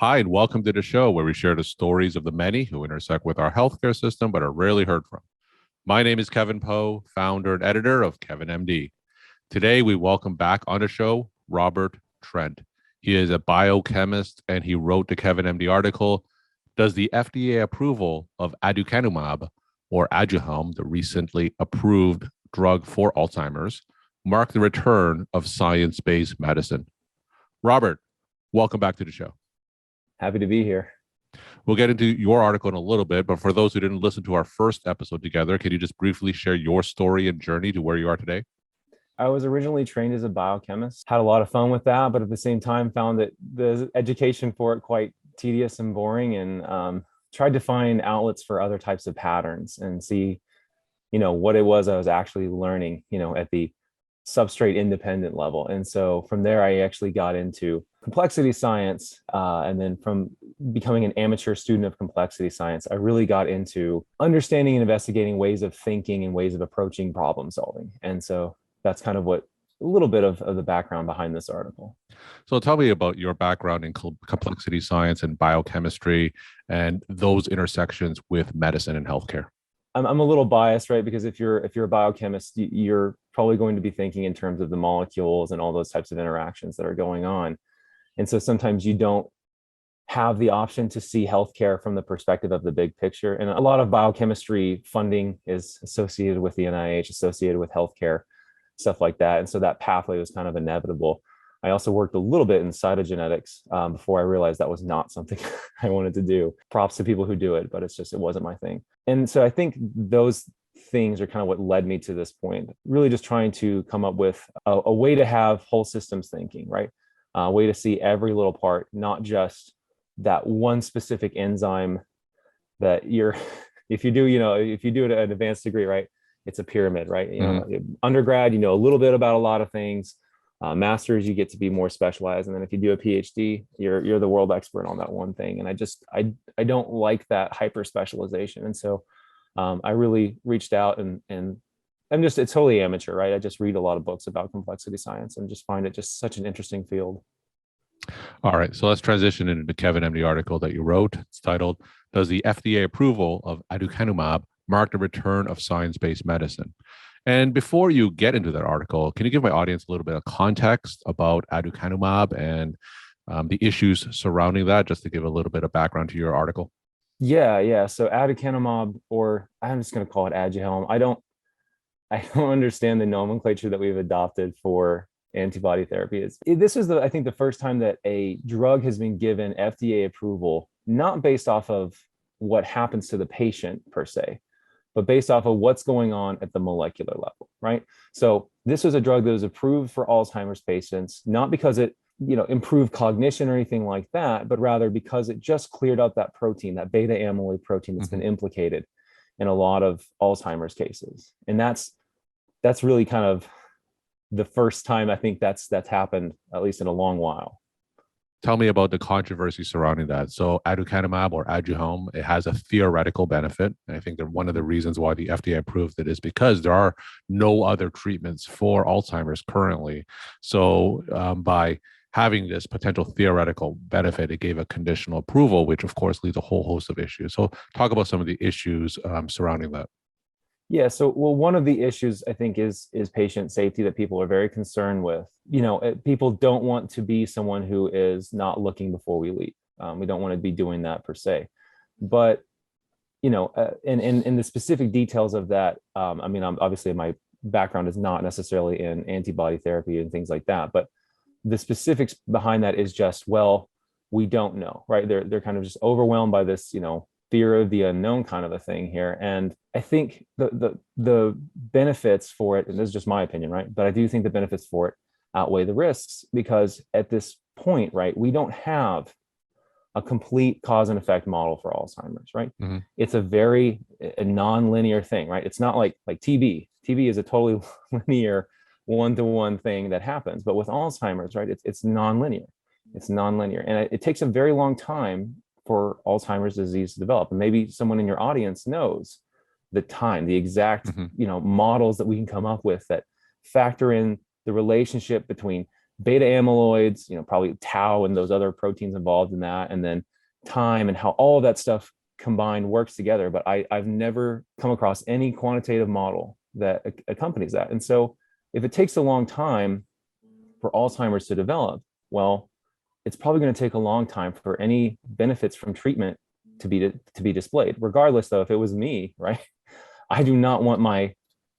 Hi, and welcome to the show where we share the stories of the many who intersect with our healthcare system but are rarely heard from. My name is Kevin Pho, founder and editor of KevinMD. Today, we welcome back on the show Robert Trent. He is a biochemist and he wrote the KevinMD article, Does the FDA approval of aducanumab or Aduhelm, the recently approved drug for Alzheimer's, mark the return of science-based medicine? Robert, welcome back to the show. Happy to be here. We'll get into your article in a little bit, but for those who didn't listen to our first episode together, can you just briefly share your story and journey to where you are today? I was originally trained as a biochemist, had a lot of fun with that, but at the same time found that the education for it quite tedious and boring, and tried to find outlets for other types of patterns and see, what it was I was actually learning, at the substrate independent level. And so from there, I actually got into complexity science. And then from becoming an amateur student of complexity science, I really got into understanding and investigating ways of thinking and ways of approaching problem solving. And so that's kind of what a little bit of the background behind this article. So tell me about your background in complexity science and biochemistry and those intersections with medicine and healthcare. I'm a little biased, right? Because if you're a biochemist, you're probably going to be thinking in terms of the molecules and all those types of interactions that are going on. And so sometimes you don't have the option to see healthcare from the perspective of the big picture. And a lot of biochemistry funding is associated with the NIH, associated with healthcare, stuff like that. And so that pathway was kind of inevitable. I also worked a little bit in cytogenetics before I realized that was not something I wanted to do. Props to people who do it, but it wasn't my thing. And so I think those things are kind of what led me to this point, really just trying to come up with a way to have whole systems thinking, right? A way to see every little part, not just that one specific enzyme that if you do it at an advanced degree, right? It's a pyramid, right? Undergrad, you know a little bit about a lot of things. Masters, you get to be more specialized, and then if you do a PhD, you're the world expert on that one thing. And I don't like that hyper specialization, and so I really reached out and it's totally amateur, right? I just read a lot of books about complexity science and just find it just such an interesting field. All right, so let's transition into the KevinMD article that you wrote. It's titled, Does the FDA approval of aducanumab mark the return of science-based medicine? And before you get into that article, can you give my audience a little bit of context about aducanumab and the issues surrounding that, just to give a little bit of background to your article? Yeah. So aducanumab, or I'm just going to call it Aduhelm. I don't understand the nomenclature that we've adopted for antibody therapy. This is I think the first time that a drug has been given FDA approval, not based off of what happens to the patient per se, but based off of what's going on at the molecular level, right? So this was a drug that was approved for Alzheimer's patients, not because it, improved cognition or anything like that, but rather because it just cleared up that protein, that beta amyloid protein that's been implicated in a lot of Alzheimer's cases. And that's really kind of the first time I think that's happened, at least in a long while. Tell me about the controversy surrounding that. So aducanumab or Aduhelm, it has a theoretical benefit. And I think that one of the reasons why the FDA approved it is because there are no other treatments for Alzheimer's currently. So by having this potential theoretical benefit, it gave a conditional approval, which of course leads a whole host of issues. So talk about some of the issues surrounding that. Yeah. So, well, one of the issues I think is patient safety that people are very concerned with. People don't want to be someone who is not looking before we leap. We don't want to be doing that per se. But, in the specific details of that, obviously my background is not necessarily in antibody therapy and things like that. But the specifics behind that is just, well, we don't know, right? They're kind of just overwhelmed by this, fear of the unknown kind of a thing here. And I think the benefits for it, and this is just my opinion, right? But I do think the benefits for it outweigh the risks, because at this point, right, we don't have a complete cause and effect model for Alzheimer's, right? Mm-hmm. It's a non-linear thing, right? It's not like TB. TB is a totally linear one-to-one thing that happens. But with Alzheimer's, right, it's non-linear. It's non-linear. And it takes a very long time for Alzheimer's disease to develop. And maybe someone in your audience knows the time, the exact, models that we can come up with that factor in the relationship between beta amyloids, probably tau and those other proteins involved in that, and then time and how all of that stuff combined works together. But I've never come across any quantitative model that accompanies that. And so if it takes a long time for Alzheimer's to develop, well, it's probably going to take a long time for any benefits from treatment to be displayed. Regardless, though, if it was me, right, I do not want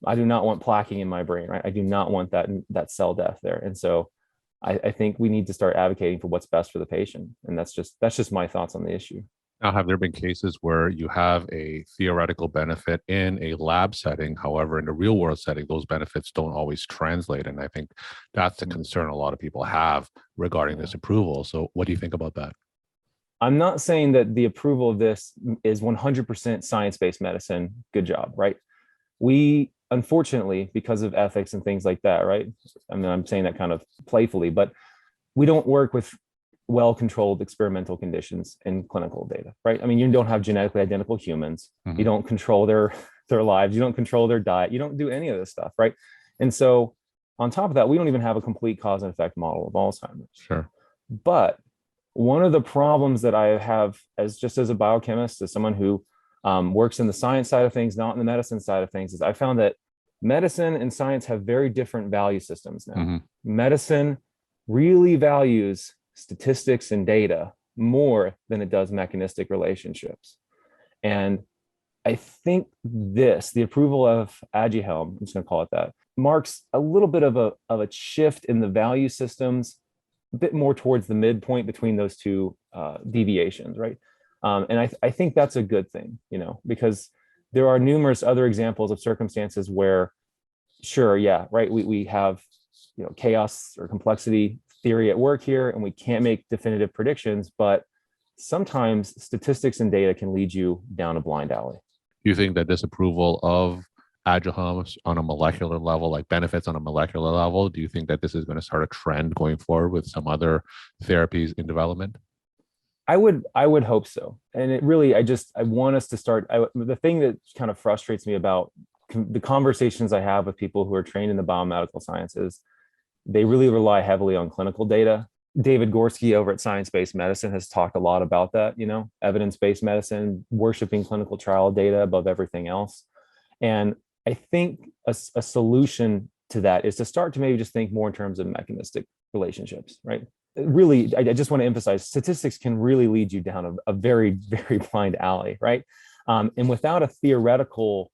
plaquing in my brain, right? I do not want that cell death there. And so I think we need to start advocating for what's best for the patient. And that's just my thoughts on the issue. Now, have there been cases where you have a theoretical benefit in a lab setting? However, in the real world setting, those benefits don't always translate. And I think that's the concern a lot of people have regarding this approval. So what do you think about that? I'm not saying that the approval of this is 100% science-based medicine. Good job, right? We, unfortunately, because of ethics and things like that, right? I mean, I'm saying that kind of playfully, but we don't work with well-controlled experimental conditions in clinical data, right? I mean, you don't have genetically identical humans. Mm-hmm. You don't control their lives. You don't control their diet. You don't do any of this stuff, right? And so on top of that, we don't even have a complete cause and effect model of Alzheimer's. Sure. But one of the problems that I have as a biochemist, as someone who works in the science side of things, not in the medicine side of things, is I found that medicine and science have very different value systems now. Mm-hmm. Medicine really values statistics and data more than it does mechanistic relationships. And I think the approval of Aduhelm, I'm just going to call it that, marks a little bit of a shift in the value systems, a bit more towards the midpoint between those two deviations, right? And I think that's a good thing, because there are numerous other examples of circumstances where, sure, yeah, right, we have chaos or complexity theory at work here, and we can't make definitive predictions, but sometimes statistics and data can lead you down a blind alley. Do you think that this approval of Aduhelm on a molecular level, like benefits on a molecular level, do you think that this is going to start a trend going forward with some other therapies in development? I would hope so. And it really, I want us to start. The thing that kind of frustrates me about the conversations I have with people who are trained in the biomedical sciences, they really rely heavily on clinical data. David Gorski over at Science-Based Medicine has talked a lot about that, evidence-based medicine, worshiping clinical trial data above everything else. And I think a solution to that is to start to maybe just think more in terms of mechanistic relationships, right? Really, I just want to emphasize, statistics can really lead you down a very, very blind alley, right? And without a theoretical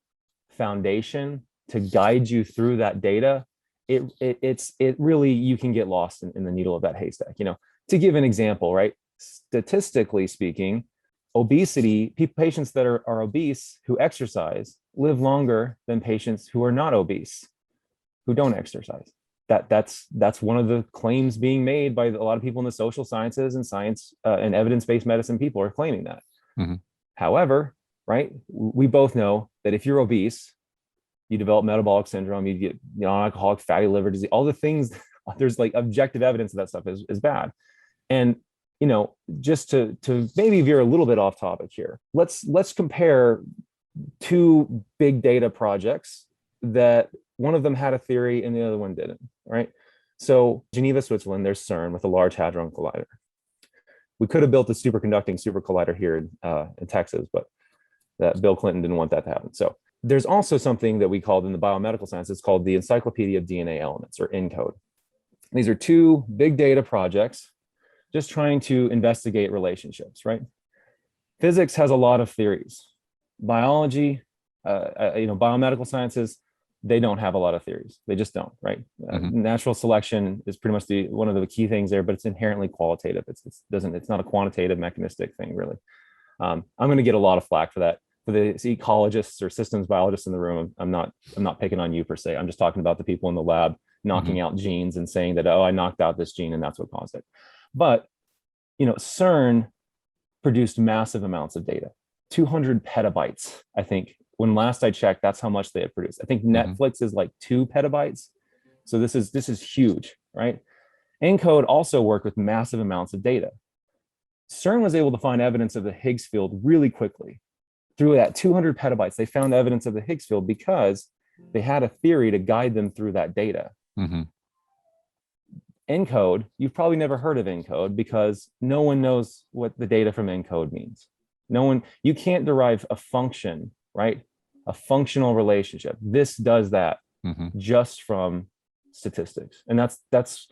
foundation to guide you through that data, it really, you can get lost in the needle of that haystack. To give an example, right? Statistically speaking, obesity, patients that are obese who exercise live longer than patients who are not obese, who don't exercise. That's one of the claims being made by a lot of people in the social sciences and science and evidence-based medicine. People are claiming that. Mm-hmm. However, right, we both know that if you're obese, you develop metabolic syndrome, you get non-alcoholic fatty liver disease, all the things, there's like objective evidence that stuff is bad. And, just to maybe veer a little bit off topic here, let's compare two big data projects that one of them had a theory and the other one didn't, right? So Geneva, Switzerland, there's CERN with a Large Hadron Collider. We could have built a superconducting super collider here in Texas, but that Bill Clinton didn't want that to happen. So there's also something that we called in the biomedical science, it's called the Encyclopedia of DNA Elements, or ENCODE. These are two big data projects just trying to investigate relationships, right? Physics has a lot of theories. Biology, biomedical sciences, they don't have a lot of theories. They just don't, right? Mm-hmm. Natural selection is pretty much one of the key things there, but it's inherently qualitative. It's not a quantitative mechanistic thing, really. I'm going to get a lot of flack for that. For the ecologists or systems biologists in the room, I'm not picking on you per se. I'm just talking about the people in the lab knocking mm-hmm. out genes and saying that, I knocked out this gene and that's what caused it. But, CERN produced massive amounts of data, 200 petabytes. I think when last I checked, that's how much they had produced. I think mm-hmm. Netflix is like 2 petabytes. So this is huge, right? ENCODE also worked with massive amounts of data. CERN was able to find evidence of the Higgs field really quickly. Through that 200 petabytes, they found evidence of the Higgs field because they had a theory to guide them through that data. Mm-hmm. ENCODE, you've probably never heard of ENCODE because no one knows what the data from ENCODE means. You can't derive a function, right? A functional relationship. This does that just from statistics. And that's,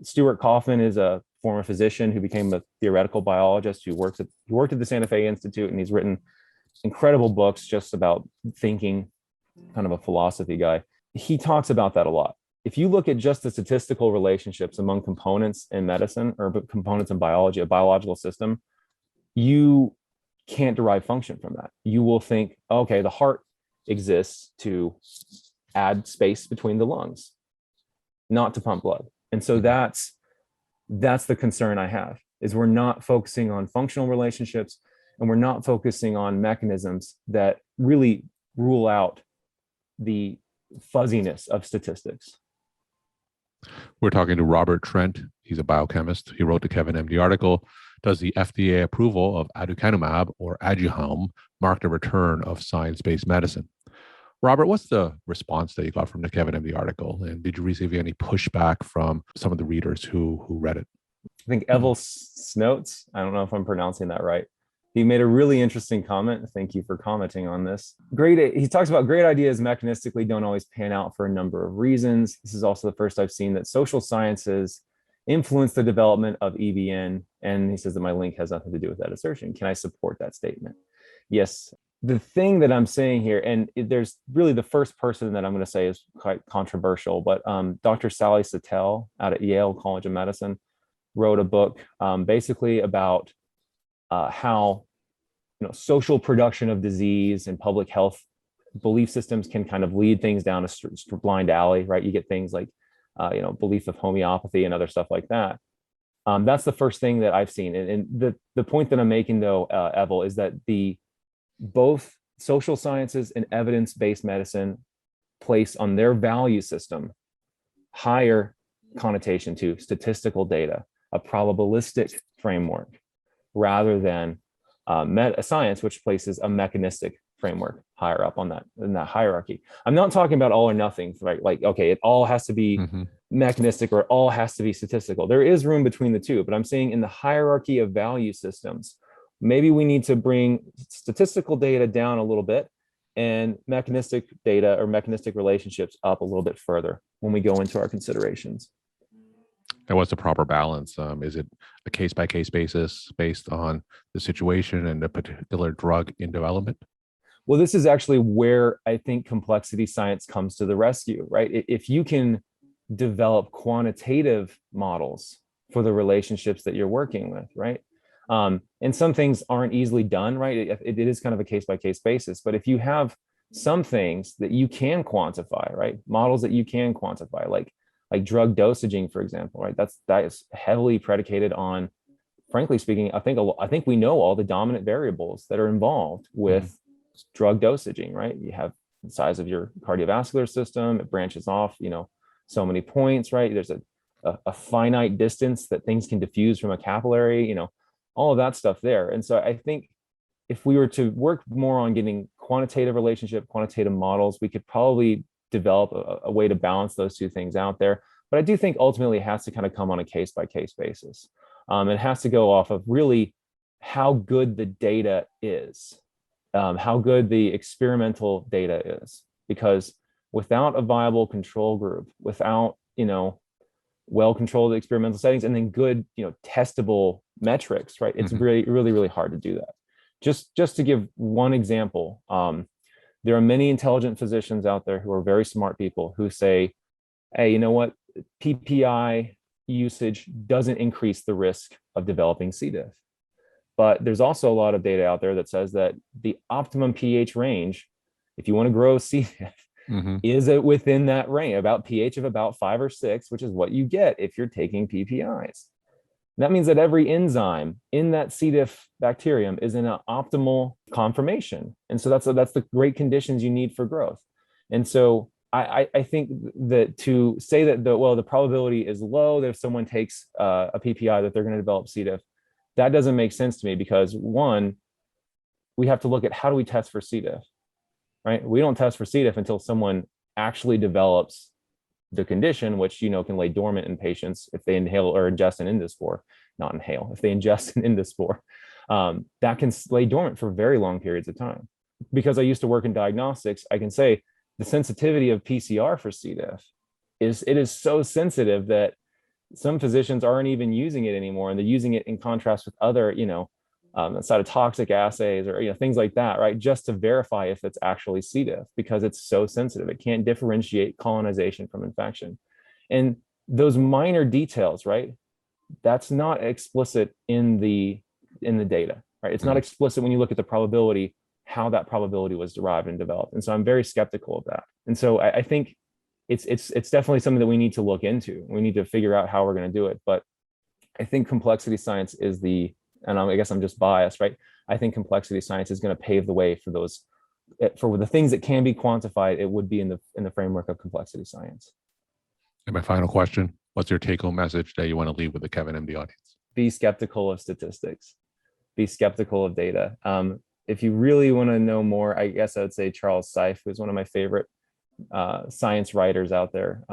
Stuart Kaufman is a former physician who became a theoretical biologist who worked at the Santa Fe Institute, and he's written incredible books just about thinking, kind of a philosophy guy. He talks about that a lot. If you look at just the statistical relationships among components in medicine or components in biology, a biological system, you can't derive function from that. You will think, okay, the heart exists to add space between the lungs, not to pump blood. And so that's the concern I have, is we're not focusing on functional relationships, and we're not focusing on mechanisms that really rule out the fuzziness of statistics. We're talking to Robert Trent. He's a biochemist. He wrote the KevinMD article, "Does the FDA approval of aducanumab or Aduhelm mark the return of science-based medicine?" Robert, what's the response that you got from the KevinMD article? And did you receive any pushback from some of the readers who read it? I think Evel Snotes, I don't know if I'm pronouncing that right. He made a really interesting comment. Thank you for commenting on this. He talks about great ideas mechanistically don't always pan out for a number of reasons. This is also the first I've seen that social sciences influence the development of EBN. And he says that my link has nothing to do with that assertion. Can I support that statement? Yes. The thing that I'm saying here, and there's really the first person that I'm going to say is quite controversial, but Dr. Sally Satel out at Yale College of Medicine wrote a book basically about how social production of disease and public health belief systems can kind of lead things down a blind alley, right? You get things like belief of homeopathy and other stuff like that. That's the first thing that I've seen. And the point that I'm making, though, Evel, is that both social sciences and evidence-based medicine place on their value system higher connotation to statistical data, a probabilistic framework, rather than science, which places a mechanistic framework higher up on that in that hierarchy. I'm not talking about all or nothing, right? Like, okay, it all has to be mechanistic or it all has to be statistical. There is room between the two, but I'm saying in the hierarchy of value systems, maybe we need to bring statistical data down a little bit and mechanistic data or mechanistic relationships up a little bit further when we go into our considerations. And what's the proper balance? Is it a case-by-case basis based on the situation and the particular drug in development? Well, this is actually where I think complexity science comes to the rescue, right? If you can develop quantitative models for the relationships that you're working with, right? And some things aren't easily done, right? It is kind of a case-by-case basis. But if you have some things that you can quantify, right? Models that you can quantify, like drug dosaging, for example, right? That is heavily predicated on, frankly speaking, I think we know all the dominant variables that are involved with drug dosaging, right? You have the size of your cardiovascular system, it branches off, so many points, right? There's a finite distance that things can diffuse from a capillary, all of that stuff there. And so I think if we were to work more on getting quantitative models, we could probably develop a way to balance those two things out there. But I do think ultimately it has to kind of come on a case-by-case basis. It has to go off of really how good the data is, how good the experimental data is, because without a viable control group, without, well-controlled experimental settings, and then good, testable metrics, right? It's really, really, really hard to do that. Just to give one example, there are many intelligent physicians out there who are very smart people who say, hey, you know what? PPI usage doesn't increase the risk of developing C. diff. But there's also a lot of data out there that says that the optimum pH range, if you want to grow C. diff, is it within that range, about pH of about 5 or 6, which is what you get if you're taking PPIs. That means that every enzyme in that C. diff bacterium is in an optimal conformation. And so that's the great conditions you need for growth. And so I think that to say that the probability is low that if someone takes a PPI that they're going to develop C. diff, that doesn't make sense to me, because one, we have to look at how do we test for C. diff, right? We don't test for C. diff until someone actually develops the condition, which, can lay dormant in patients if they inhale or ingest an endospore, not inhale, if they ingest an endospore, that can lay dormant for very long periods of time. Because I used to work in diagnostics, I can say the sensitivity of PCR for C. diff is so sensitive that some physicians aren't even using it anymore, and they're using it in contrast with other, cytotoxic assays or things like that, right? Just to verify if it's actually C. diff, because it's so sensitive. It can't differentiate colonization from infection, and those minor details, right? That's not explicit in the data, right? It's not explicit when you look at the probability, how that probability was derived and developed. And so I'm very skeptical of that. And so I think it's definitely something that we need to look into. We need to figure out how we're going to do it. But I think complexity science is and I guess I'm just biased, right? I think complexity science is going to pave the way for the things that can be quantified. It would be in the framework of complexity science. And my final question, what's your take-home message that you want to leave with the KevinMD audience? Be skeptical of statistics. Be skeptical of data. If you really want to know more, I guess I would say Charles Seif, who's one of my favorite science writers out there.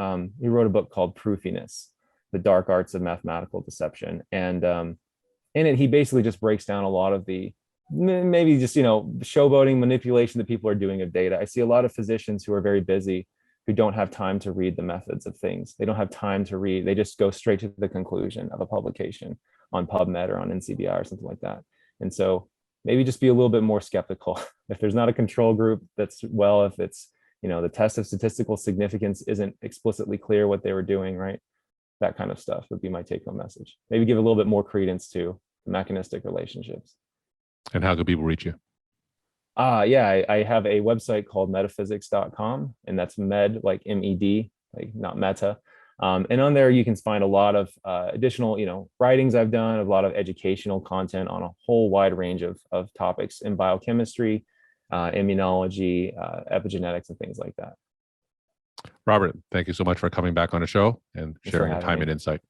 He wrote a book called Proofiness, The Dark Arts of Mathematical Deception. And in it, he basically just breaks down a lot of the maybe just, showboating manipulation that people are doing of data. I see a lot of physicians who are very busy, who don't have time to read the methods of things. They don't have time to read. They just go straight to the conclusion of a publication on PubMed or on NCBI or something like that. And so maybe just be a little bit more skeptical. If there's not a control group, if it's, the test of statistical significance isn't explicitly clear what they were doing, right? That kind of stuff would be my take-home message. Maybe give a little bit more credence to mechanistic relationships. And how can people reach you? Yeah, I have a website called Medaphysics.com, and that's med, like MED, like not meta. And on there, you can find a lot of additional, writings I've done, a lot of educational content on a whole wide range of topics in biochemistry, immunology, epigenetics, and things like that. Robert, thank you so much for coming back on the show and sharing your time and insight.